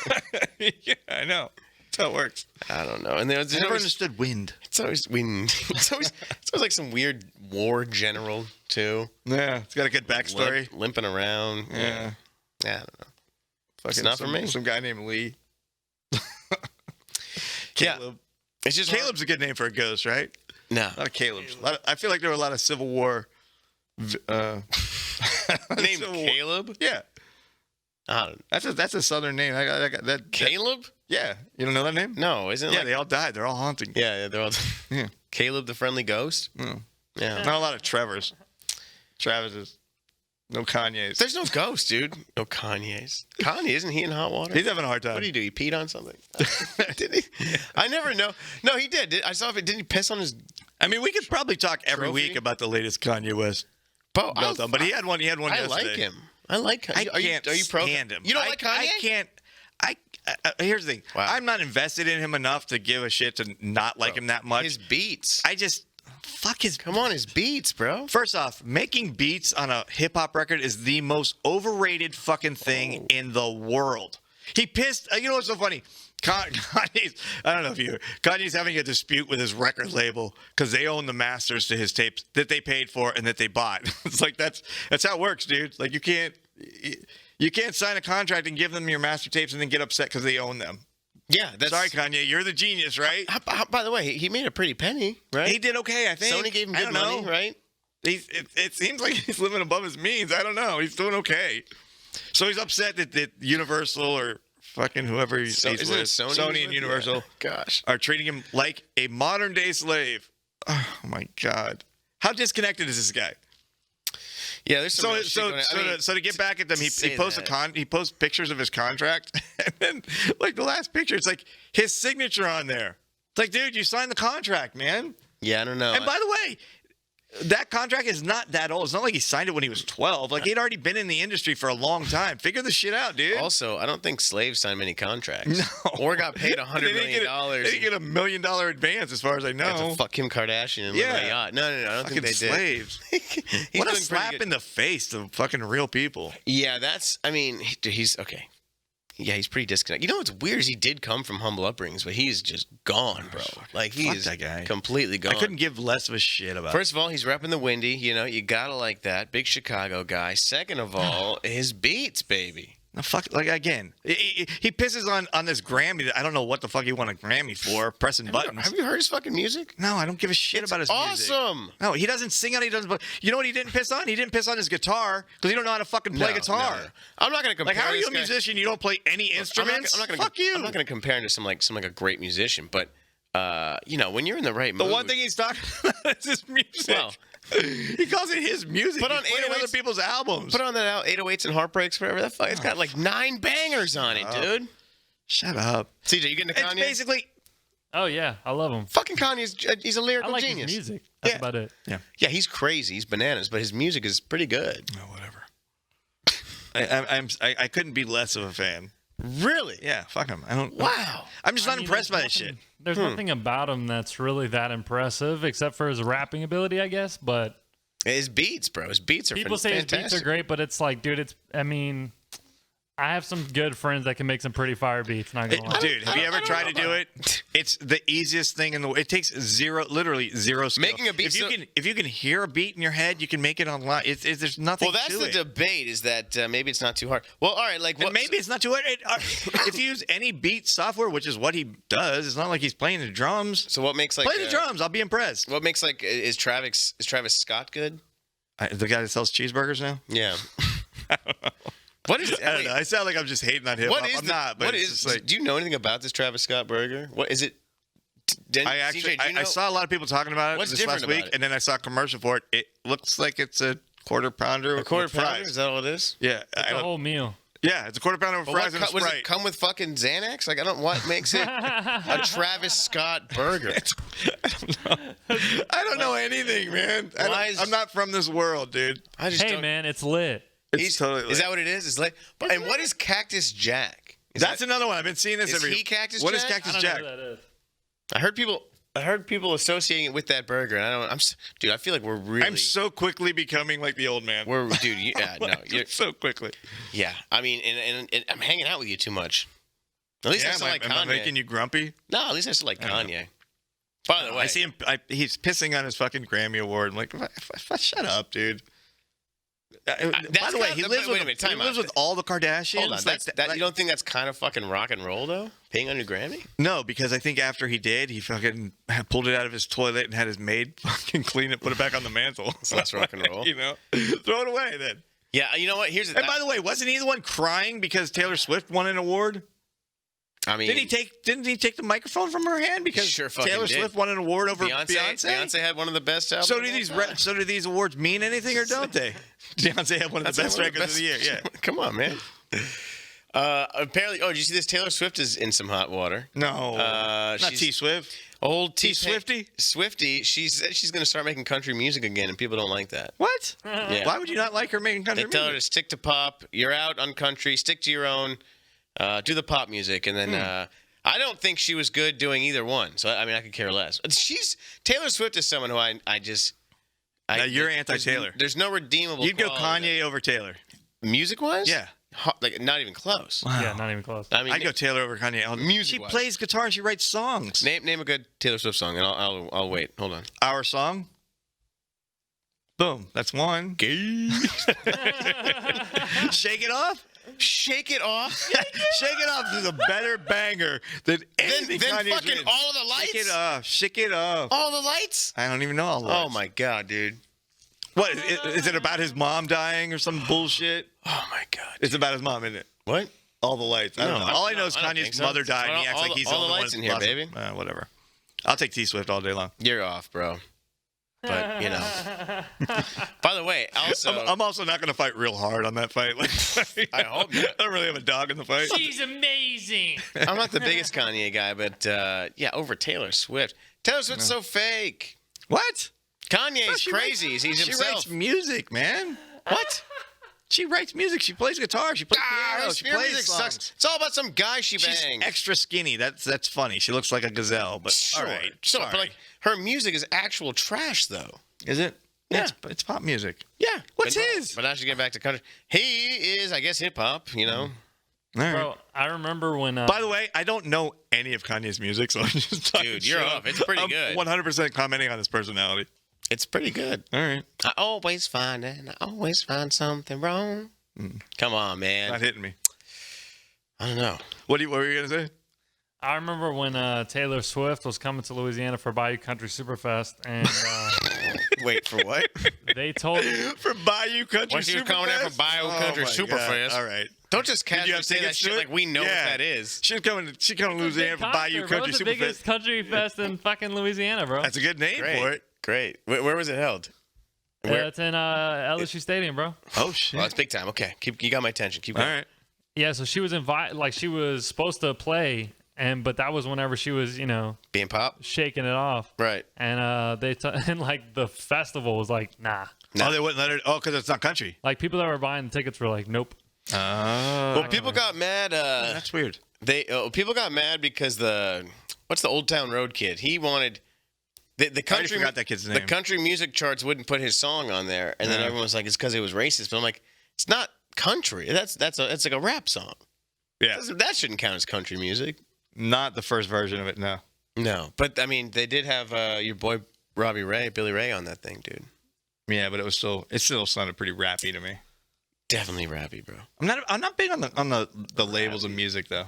Yeah, I know. That's how it works. I don't know. And there's I never understood wind. It's always wind. It's always like some weird war general too. Yeah, it's got a good backstory. Limping around. Yeah. Yeah, I don't know. It's not for me. Some guy named Lee. Caleb. Yeah. It's just Caleb's a good name for a ghost, right? No. A lot of Caleb's. I feel like there were a lot of Civil War. Named Caleb? Yeah. That's a Southern name. I got that. Caleb? Yeah. You don't know that name? No, isn't it? Yeah, they all died. They're all haunting. Yeah, they're all. Yeah. Caleb the friendly ghost? Mm. Yeah. Not a lot of Trevors. Travises. No Kanye's. There's no ghost, dude. No Kanye's. Kanye, isn't he in hot water? He's having a hard time. What did he do? He peed on something? Did he? I never know. No, he did. I saw if it. Didn't he piss on his. I mean, we could probably talk every trophy? week about the latest Kanye West. Meltdown, But he had one. Yesterday. I like him. I like him. Are you stand him? You don't like Kanye? I can't. Here's the thing. Wow. I'm not invested in him enough to give a shit to not like him that much. His beats. Fuck his. Come on, his beats, bro. First off, making beats on a hip hop record is the most overrated fucking thing in the world. He pissed. You know what's so funny? Kanye's. I don't know if you. Kanye's having a dispute with his record label because they own the masters to his tapes that they paid for and that they bought. It's like that's how it works, dude. Like you can't sign a contract and give them your master tapes and then get upset because they own them. Yeah, that's sorry, Kanye. You're the genius, right? By the way, he made a pretty penny, right? He did okay, I think. Sony gave him good money, right? It seems like he's living above his means. I don't know. He's doing okay. So he's upset that Universal or fucking whoever he's Isn't with, it Sony and Universal, Yeah. Gosh, are treating him like a modern day slave. Oh my God, how disconnected is this guy? yeah. There's some real shit going on. So to get back at them, he posts he posts pictures of his contract, and then like the last picture, it's like his signature on there. It's like, dude, you signed the contract, man. Yeah, I don't know. And by the way, that contract is not that old. It's not like he signed it when he was 12. Like, he'd already been in the industry for a long time. Figure this shit out, dude. Also, I don't think slaves sign many contracts. No. Or got paid $100 million. They didn't get $1 million advance, as far as I know. To fuck Kim Kardashian and live on a yacht. No, I don't think they slaves. did. What a slap in the face to fucking real people. Yeah, he's okay. Yeah, he's pretty disconnected. You know what's weird is he did come from humble upbringings, but he's just gone, bro. Like, he's that guy. Completely gone. I couldn't give less of a shit about First of all, he's repping the Windy. You know, you gotta like that. Big Chicago guy. Second of all, his beats, baby. No, fuck, like, again, he pisses on this Grammy that I don't know what the fuck he won a Grammy for, pressing buttons. Have you heard his fucking music? No, I don't give a shit about his music. Awesome. No, he doesn't sing on it. He doesn't. You know what he didn't piss on? He didn't piss on his guitar because he don't know how to fucking play guitar. No. I'm not gonna compare. Like, how are you a guy. musician? You don't play any instruments? I'm not gonna, fuck you. I'm not gonna compare him to some like a great musician, but you know, when you're in the right mood. The one thing he's talking about is his music. Well, he calls it his music. Put on He's playing other people's albums. Put on that 808s and Heartbreaks, forever. That fuck, it's got like 9 bangers on it, dude. Shut up. CJ, you getting to Kanye? It's basically. Oh yeah, I love him. Fucking Kanye's he's a lyrical I like genius. his music. That's about it. Yeah, he's crazy. He's bananas, but his music is pretty good. Oh, whatever. I couldn't be less of a fan. Really? Yeah, fuck him. I don't. Wow. I'm just not impressed by this shit. There's nothing about him that's really that impressive, except for his rapping ability, I guess. But his beats, bro. His beats are people say fantastic. his beats are great, but it's like, dude, I have some good friends that can make some pretty fire beats. Not gonna lie. Dude, have you ever tried to do it? It's the easiest thing in the world. It takes literally zero skill. Making a beat. If you can hear a beat in your head, you can make it online. There's nothing. Well, that's the debate. Is that maybe it's not too hard. Well, all right, like maybe it's not too hard. If you use any beat software, which is what he does, it's not like he's playing the drums. So what makes like play the drums? I'll be impressed. What makes like is Travis Scott good? The guy that sells cheeseburgers now. Yeah. I don't know. What is? I don't know. I sound like I'm just hating on him. I'm not. But do you know anything about this Travis Scott burger? What is it? I saw a lot of people talking about it this last week, and then I saw a commercial for it. It looks like it's a quarter pounder. A quarter pounder? Is that all it is? Yeah, it's a whole meal. Yeah, it's a quarter pounder with fries and a Sprite. Does it come with fucking Xanax? Like, I don't. What makes it a Travis Scott burger? I don't know. I don't know anything, man. I'm not from this world, dude. Hey, man, it's lit. It's totally lit. Is that what it is? It's lit. And what is Cactus Jack? That's another one. I've been seeing this every. Is he Cactus Jack? What is Cactus Jack? I don't know who that is. I heard people associating it with that burger, and dude. I feel like we're really. I'm so quickly becoming like the old man. You're so quickly. Yeah, I mean, and I'm hanging out with you too much. At least I still like Kanye. Am I making you grumpy? No, at least I still like Kanye. By the way, I see him. He's pissing on his fucking Grammy award. I'm like, shut up, dude. By the way, he lives with all the Kardashians. Hold on, you don't think that's kind of fucking rock and roll though? Peeing on your Grammy? No, because I think after he did, he fucking pulled it out of his toilet and had his maid fucking clean it, put it back on the mantle. So that's rock and roll. You know, throw it away then. Yeah, you know what? And by the way, wasn't he the one crying because Taylor Swift won an award? I mean, didn't he take the microphone from her hand because Taylor Swift won an award over Beyonce? Beyonce had one of the best albums. So do these awards mean anything or don't they? Beyonce had one of the best records of the year. Yeah, come on, man. Apparently, did you see this? Taylor Swift is in some hot water. No, not T Swift. Old T Swifty. Swifty. She said she's going to start making country music again, and people don't like that. What? Yeah. Why would you not like her making country music? They tell her to stick to pop. You're out on country. Stick to your own. Do the pop music, and then I don't think she was good doing either one. So I mean, I could care less. Taylor Swift is someone who I just. Now you're anti-Taylor. There's no redeemable. You'd go Kanye over Taylor. Music-wise? Yeah. Like not even close. Wow. Yeah, not even close. I mean, I'd go Taylor over Kanye. Music. She plays guitar and she writes songs. Name a good Taylor Swift song, and I'll wait. Hold on. Our song. Boom. That's one. Shake It Off. Shake It Off. Shake It Off is a better banger than anything Kanye's fucking written. All of the Lights. Shake It Off. Shake It Off. All the Lights. I don't even know all the lights. Oh my god, dude. What is it about his mom dying or some bullshit? Oh my god. It's about his mom, isn't it? What? all the lights. I don't know. All I know is I don't Kanye's think so. mother died, and he acts like he's all the the one lights in here, lost baby. it. Whatever. I'll take T-Swift all day long. You're off, bro. But, you know. By the way, also... I'm also not going to fight real hard on that fight. Like, I hope not. I don't really have a dog in the fight. She's amazing. I'm not the biggest Kanye guy, but, yeah, over Taylor Swift. Taylor Swift's so fake. What? Kanye's crazy. He's himself. She writes music, man. What? She writes music. She plays guitar. She plays piano. She plays music songs. sucks. It's all about some guy she She's banged. extra skinny. That's funny. She looks like a gazelle, but Sure. all right. Sure, Sorry. but like her music is actual trash, though. Is it? Yeah. It's pop music. Yeah. What's but, his? But now she's getting back to country. He is, I guess, hip hop. You know. All right. Bro, I remember when. By the way, I don't know any of Kanye's music, so I'm just talking Dude, you're shit. off. It's pretty good. 100% commenting on his personality. It's pretty good. All right. I always find something wrong. Come on, man. Not hitting me. I don't know. What were you gonna say? I remember when Taylor Swift was coming to Louisiana for Bayou Country Superfest, and Wait for what? they told For Bayou Country When she was coming there for Bayou Country my Superfest. God. All right. Don't just Did you casually have say that tickets shit to it? like we know what that is. She's coming to Louisiana for Bayou Country It's the biggest Superfest. country fest in fucking Louisiana, bro. That's a good name for it. Great. Where was it held? Where? It's in LSU Stadium, bro. Oh shit. Well, it's big time. Okay, you got my attention. Keep All going. right. Yeah, so she was invited, like she was supposed to play, but that was whenever she was, Being pop. shaking it off. Right. And and like the festival was like, nah. No, they wouldn't let her. Oh, because it's not country. Like people that were buying the tickets were like, nope. Well, people got mad. That's weird. People got mad because what's the Old Town Road kid? He wanted the country. forgot that kid's The name. country music charts wouldn't put his song on there, and then everyone was like, "It's because it was racist." But I'm like, "It's not country. It's like a rap song. Yeah. That shouldn't count as country music." Not the first version of it. No. No, but I mean, they did have your boy Billy Ray on that thing, dude. Yeah, but it still sounded pretty rappy to me. Definitely rappy, bro. I'm not big on the labels of music though.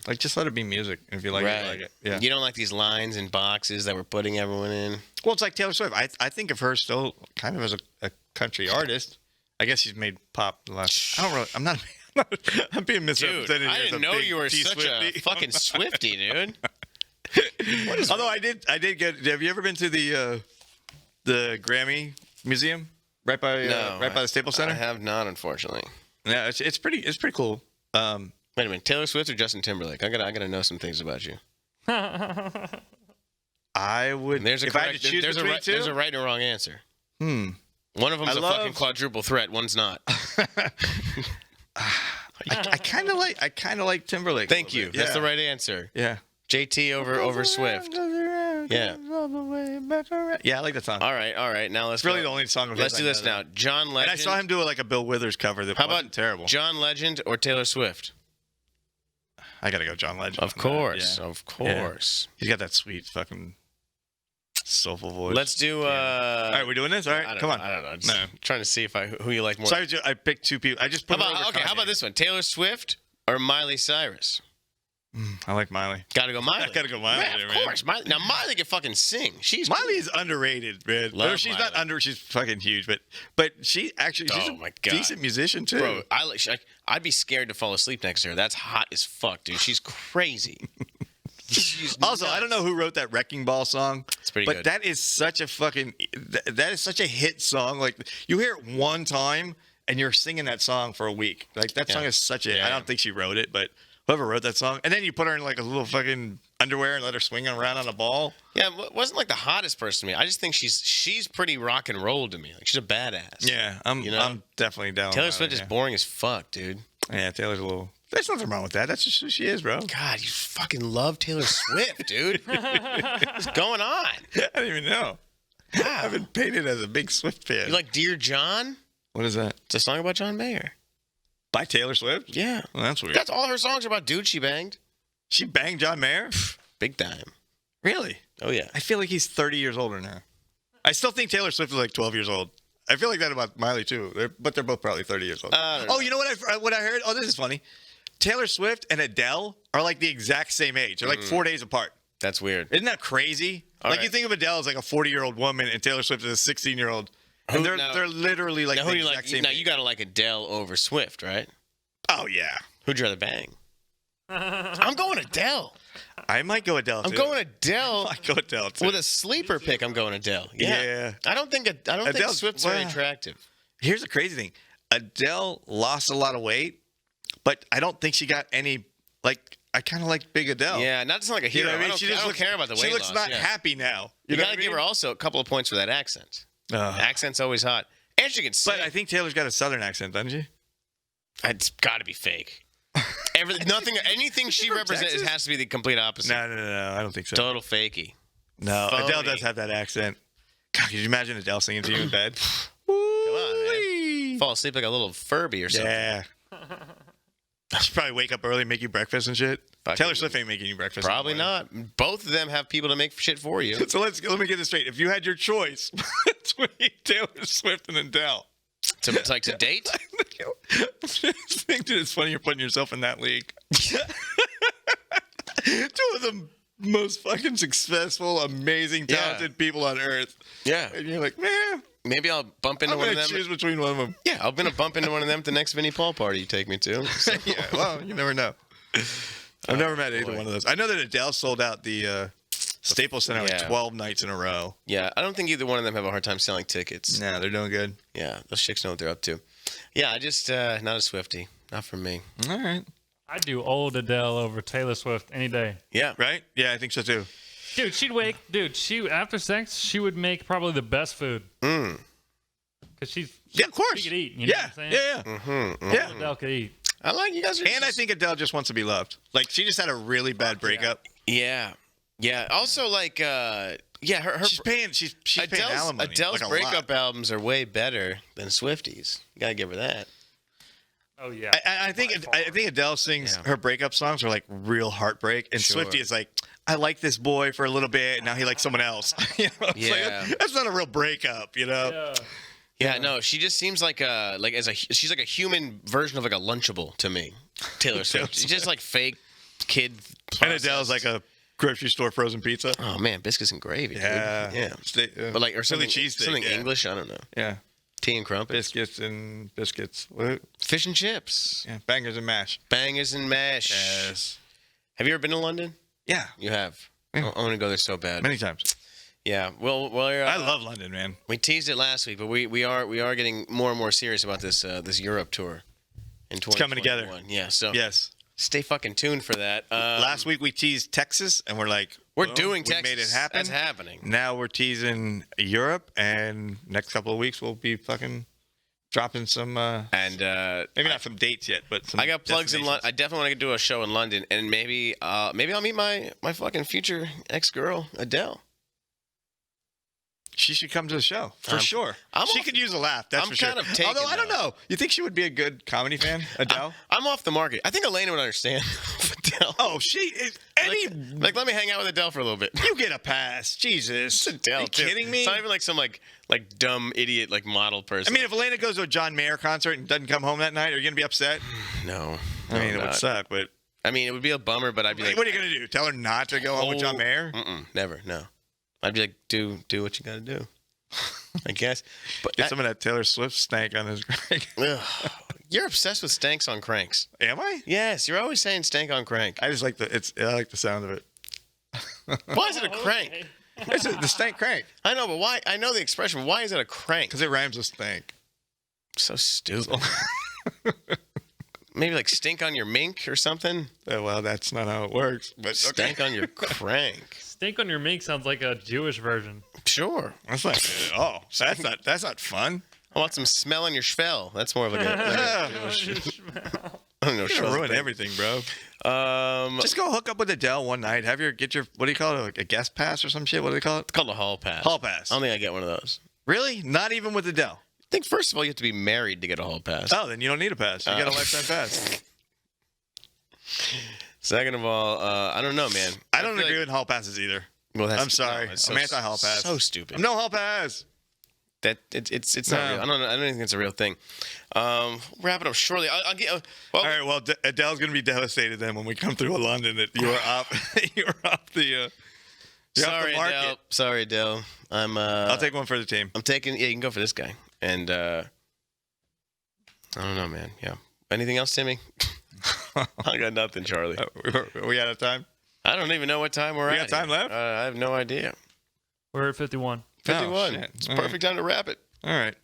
Like just let it be music. And if you like it, you like it. Yeah. You don't like these lines and boxes that we're putting everyone in. Well, it's like Taylor Swift. I think of her still kind of as a country artist. I guess she's made pop the last. I don't really. I'm not. I'm being misrepresented. Dude, I didn't know you were such a fucking Swiftie, dude. Although I did get. Have you ever been to the Grammy Museum right by the Staples Center? I have not, unfortunately. Yeah, it's pretty cool. Wait a minute, Taylor Swift or Justin Timberlake? I gotta know some things about you. I would. There's a if I had to choose there's between two. there's a right and a wrong answer. One of them's a fucking quadruple threat. One's not. I kind of like Timberlake. Thank you. Bit. That's Yeah. the right answer. Yeah. JT over Swift. Yeah. Yeah, I like that song. All right. Now let's It's really go. the only song. Let's do this now. John Legend. And I saw him do like a Bill Withers cover that How wasn't about terrible. John Legend or Taylor Swift? I gotta go John Legend. Of course. Yeah. Of course. He's got that sweet fucking soulful voice. Let's do. All right, we're doing this. All right, come on. I don't know. Just No. trying to see who you like more. So I picked two people. I just put. How about this one? Taylor Swift or Miley Cyrus? I like Miley. Gotta go Miley. I gotta go Miley. Yeah, there, of man. course. Miley can fucking sing. Miley is underrated, man. Love Or she's Miley. not under. She's fucking huge, but she's Oh, my a God. decent musician too. Bro, I'd be scared to fall asleep next to her. That's hot as fuck, dude. She's crazy. She's Also, nuts. I don't know who wrote that Wrecking Ball song. It's pretty but good. that is such a fucking. That is such a hit song. Like you hear it one time and you're singing that song for a week. Like that song is such a. Yeah. I don't think she wrote it, but whoever wrote that song, and then you put her in like a little fucking underwear and let her swing around on a ball. Yeah, it wasn't like the hottest person to me. I just think she's pretty rock and roll to me. Like she's a badass. Yeah, I'm definitely down. Taylor with Swift that, is boring as fuck, dude. Yeah, Taylor's a little. There's nothing wrong with that. That's just who she is, bro. God, you fucking love Taylor Swift, dude. What's going on? I don't even know. I've been painted as a big Swift fan. You like Dear John? What is that? It's a song about John Mayer. By Taylor Swift? Yeah. Well, that's weird. That's all her songs are about dude she banged. She banged John Mayer? Big time. Really? Oh, yeah. I feel like he's 30 years older now. I still think Taylor Swift is like 12 years old. I feel like that about Miley too. But they're both probably 30 years old. I don't know. Oh, you know what I heard? Oh, this is funny. Taylor Swift and Adele are like the exact same age. They're like 4 days apart. That's weird. Isn't that crazy? All like right. you think of Adele as like a 40-year-old woman and Taylor Swift is a 16-year-old. And they're literally like Now, the who do you exact like? same Now, age. you got to like Adele over Swift, right? Oh, yeah. Who'd you rather bang? I'm going Adele. I might go Adele, too. I'm going Adele. I go Adele, too. With a sleeper pick, I'm going Adele. Yeah. I don't think Swift's very attractive. Here's the crazy thing. Adele lost a lot of weight, but I don't think she got any, like, I kind of like big Adele. Yeah, not to sound like a hero. You know what I mean? I don't care about the weight loss. She looks not happy now. You got to give her also a couple of points for that accent. Accent's always hot. And she can sing. But I think Taylor's got a southern accent, doesn't she? It's got to be fake. Anything she represents has to be the complete opposite. No. I don't think so. Total fakey. No, Phony. Adele does have that accent. God, could you imagine Adele singing to you in bed? Come on, man. Fall asleep like a little Furby or something. Yeah. She'd probably wake up early and make you breakfast and shit. Taylor Swift ain't making you breakfast. Probably not. Both of them have people to make shit for you. So let me get this straight. If you had your choice between Taylor Swift and Adele. To date? I just think that it's funny you're putting yourself in that league. Two of the most fucking successful, amazing, talented people on earth. Yeah. And you're like, man. Maybe I'll bump into one of them. Choose between one of them. Yeah, I'm going to bump into one of them at the next Vinnie Paul party you take me to. So. Yeah, well, you never know. I've never met either one of those. I know that Adele sold out the Staples Center like 12 nights in a row. Yeah, I don't think either one of them have a hard time selling tickets. Nah, they're doing good. Yeah, those chicks know what they're up to. Yeah, I just, not a Swiftie. Not for me. All right. I'd do old Adele over Taylor Swift any day. Yeah. Right? Yeah, I think so too. Dude, after sex, she would make probably the best food. Because of course. She could eat. You know what I'm saying? Yeah. Yeah. Adele could eat. I like you guys. And I think Adele just wants to be loved. Like, she just had a really bad breakup. Yeah. Yeah. Also, like, her she's paying alimony. Adele's breakup albums are way better than Swifties. You gotta give her that. Oh yeah. I think Adele sings her breakup songs are like real heartbreak, and Swiftie is like, I like this boy for a little bit, now he likes someone else. You know? Like, that's not a real breakup, you know. Yeah, no, she just seems like she's like a human version of like a Lunchable to me. Taylor Swift. She's just like fake kid. And Adele's like a grocery store frozen pizza. Oh man, biscuits and gravy. Yeah, dude. Yeah. But like or something something yeah. English. I don't know. Yeah. Tea and crumpets. Biscuits. What? Fish and chips. Yeah. Bangers and mash. Bangers and mash. Yes. Have you ever been to London? Yeah. You have. Yeah. I want to go there so bad. Many times. Yeah. Well, I love London, man. We teased it last week, but we are getting more and more serious about this Europe tour in 2021. It's coming together. Yeah. So yes. Stay fucking tuned for that. Last week we teased Texas, and we're like, we're doing Texas. We made it happen. That's happening. Now we're teasing Europe, and next couple of weeks we'll be fucking dropping some. Maybe not some dates yet, but some. I got plugs in London. I definitely want to do a show in London, and maybe I'll meet my fucking future ex-girl Adele. She should come to the show for sure. She could use a laugh. That's for sure. Kind of taken, although I don't know. You think she would be a good comedy fan, Adele? I'm off the market. I think Elena would understand Adele. Oh, she is like let me hang out with Adele for a little bit. You get a pass, Jesus. It's Adele. Are you kidding me? It's not even like some like dumb idiot like model person. I mean, if Elena goes to a John Mayer concert and doesn't come home that night, are you gonna be upset? No. I mean, it would suck, but I mean, it would be a bummer. But I'd be like, what are you gonna do? Tell her not to go home with John Mayer? Never. No. I'd be like, do what you gotta do. I guess. But get some of that Taylor Swift stank on his crank. You're obsessed with stanks on cranks. Am I? Yes, you're always saying stank on crank. I just like I like the sound of it. Why is it a crank? It's the stank crank. I know, but why? I know the expression. Why is it a crank? Because it rhymes with stank. So stupid. Maybe like stink on your mink or something. Well, that's not how it works. But stank on your crank. Stink on your mink sounds like a Jewish version. Sure. That's not good. Oh, that's not fun. I want some smell on your schvel. That's more of like a Jewish. I don't know. You're ruin everything, bro. Just go hook up with Adele one night. Get your what do you call it? Like a guest pass or some shit. What do they call it? It's called a hall pass. Hall pass. I don't think I get one of those. Really? Not even with Adele. I think first of all you have to be married to get a hall pass. Oh, then you don't need a pass. You got a lifetime pass. Second of all, I don't know, man. I don't agree with hall passes either. Well, I'm sorry. I'm anti-hall pass. So stupid. I'm no hall pass. It's not real. I don't think it's a real thing. Wrap it up shortly. I'll get. All right. Well, Adele's gonna be devastated then when we come through London that you are off. You're off the. Sorry, Adele. Sorry, Adele. I'll take one for the team. I'm taking. Yeah, you can go for this guy. And I don't know, man. Yeah. Anything else, Timmy? I got nothing, Charlie. Are we out of time? I don't even know what time we're at. We got time left? I have no idea. We're at 51. 51. Shit. It's All perfect time to wrap it. All right.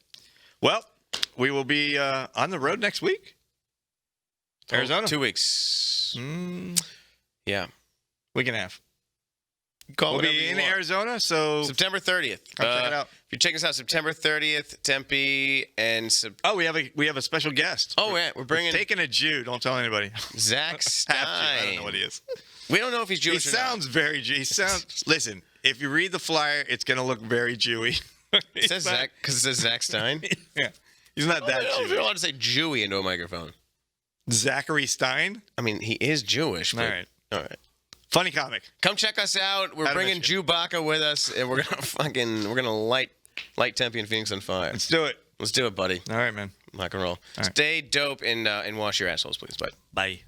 Well, we will be on the road next week. Arizona. 2 weeks. Yeah. Week and a half. We'll be in Arizona, so September 30th. Come check it out. If you're checking us out, September 30th, Tempe, and we have a special guest. yeah, we're bringing taking a Jew. Don't tell anybody. Zach Stein. I don't know what he is. We don't know if he's He Jewish or not. sounds very Jew. He sounds. Listen, if you read the flyer, it's gonna look very Jewy. It says Zach because it says Zach Stein. Yeah, he's not that I don't know if Jewish. you're allowed to say Jewy into a microphone. Zachary Stein. I mean, he is Jewish. But, all right. Funny comic. Come check us out. We're bringing Chewbacca with us, and we're gonna light Tempe and Phoenix on fire. Let's do it. Let's do it, buddy. All right, man. Rock and roll. Right. Stay dope and wash your assholes, please. Bye. Bye.